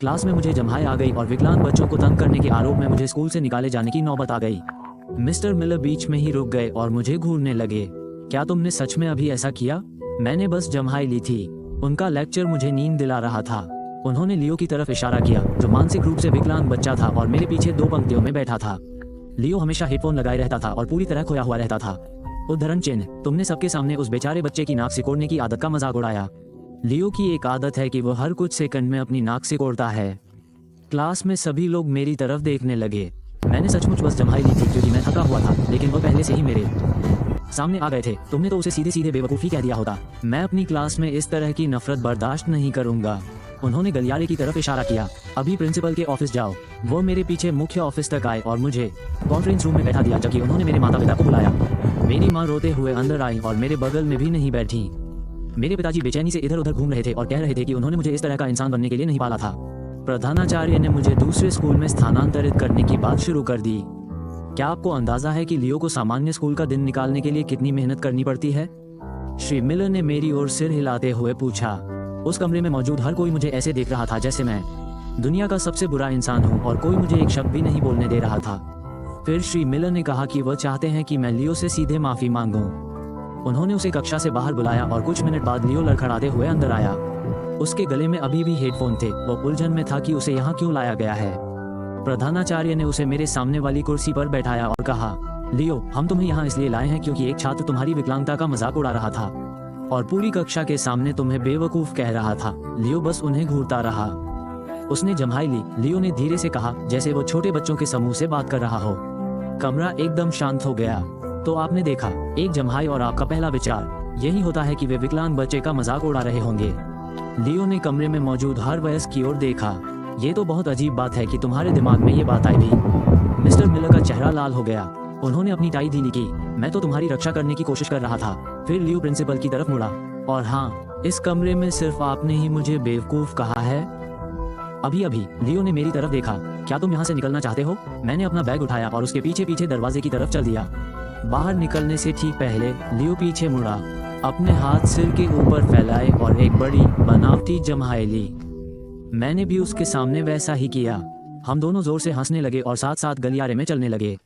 Class में मुझे जम्हाई आ गई और विकलांग बच्चों को तंग करने के आरोप में मुझे स्कूल से निकाले जाने की नौबत आ गई। मिस्टर मिलर बीच में ही रुक गए और मुझे घूरने लगे। क्या तुमने सच में अभी ऐसा किया? मैंने बस जम्हाई ली थी। उनका लेक्चर मुझे नींद दिला रहा था। उन्होंने लियो की तरफ इशारा किया, जो मानसिक रूप से विकलांग बच्चा था और मेरे पीछे 2 पंक्तियों में बैठा था। लियो हमेशा हेडफोन लगाए रहता था और पूरी तरह खोया हुआ रहता था। उद्धरण चिन्ह, तुमने सबके सामने उस बेचारे बच्चे की नाक सिकोड़ने की आदत का मजाक उड़ाया। लियो की एक आदत है कि वो हर कुछ सेकंड में अपनी नाक सिकोड़ता है। क्लास में सभी लोग मेरी तरफ देखने लगे। मैंने सचमुच बस जम्हाई ली थी क्योंकि मैं थका हुआ था, लेकिन वो पहले से ही मेरे सामने आ गए थे। तुमने तो उसे सीधे सीधे बेवकूफ़ी कह दिया होता। मैं अपनी क्लास में इस तरह की नफरत बर्दाश्त नहीं करूंगा। उन्होंने गलियारे की तरफ इशारा किया। अभी प्रिंसिपल के ऑफिस जाओ। वो मेरे पीछे मुख्य ऑफिस तक आए और मुझे कॉन्फ्रेंस रूम में बैठा दिया, जबकि उन्होंने मेरे माता पिता को बुलाया। मेरी माँ रोते हुए अंदर आई और मेरे बगल में भी नहीं बैठी। मेरे पिताजी बेचैनी से इधर उधर घूम रहे थे और कह रहे थे कि उन्होंने मुझे इस तरह का इंसान बनने के लिए नहीं पाला था। प्रधानाचार्य ने मुझे दूसरे स्कूल में स्थानांतरित करने की बात शुरू कर दी। क्या आपको अंदाजा है कि लियो को सामान्य स्कूल का दिन निकालने के लिए कितनी मेहनत करनी पड़ती है? श्री मिलर ने मेरी ओर सिर हिलाते हुए पूछा। उस कमरे में मौजूद हर कोई मुझे ऐसे देख रहा था जैसे मैं दुनिया का सबसे बुरा इंसान हूँ और कोई मुझे एक शब्द भी नहीं बोलने दे रहा था। फिर श्री मिलर ने कहा कि वह चाहते हैं कि मैं लियो से सीधे माफी मांगूं। उन्होंने उसे कक्षा से बाहर बुलाया और कुछ मिनट बाद लियो लड़खड़ाते हुए अंदर आया। उसके गले में अभी भी हेडफोन थे। वो उलझन में था कि उसे यहाँ क्यों लाया गया है। प्रधानाचार्य ने उसे मेरे सामने वाली कुर्सी पर बैठाया और कहा, लियो, हम तुम्हें यहाँ इसलिए लाए हैं क्योंकि एक छात्र तुम्हारी विकलांगता का मजाक उड़ा रहा था और पूरी कक्षा के सामने तुम्हें बेवकूफ कह रहा था। लियो बस उन्हें घूरता रहा। उसने जम्हाई ली, लियो ने धीरे से कहा, जैसे वो छोटे बच्चों के समूह से बात कर रहा हो। कमरा एकदम शांत हो गया। तो आपने देखा, एक जम्हाई और आपका पहला विचार यही होता है कि वे विकलांग बच्चे का मजाक उड़ा रहे होंगे। लियो ने कमरे में मौजूद हर वयस्क की ओर देखा। ये तो बहुत अजीब बात है कि तुम्हारे दिमाग में ये बात आई भी। मिस्टर मिलर का चेहरा लाल हो गया। उन्होंने अपनी टाई ढीली की। मैं तो तुम्हारी रक्षा करने की कोशिश कर रहा था। फिर लियो प्रिंसिपल की तरफ मुड़ा। और हाँ, इस कमरे में सिर्फ आपने ही मुझे बेवकूफ कहा है। अभी अभी लियो ने मेरी तरफ देखा। क्या तुम यहाँ से निकलना चाहते हो? मैंने अपना बैग उठाया और उसके पीछे पीछे दरवाजे की तरफ चल दिया। बाहर निकलने से ठीक पहले लियो पीछे मुड़ा, अपने हाथ सिर के ऊपर फैलाए और एक बड़ी बनावटी जम्हाई ली। मैंने भी उसके सामने वैसा ही किया। हम दोनों जोर से हंसने लगे और साथ साथ गलियारे में चलने लगे।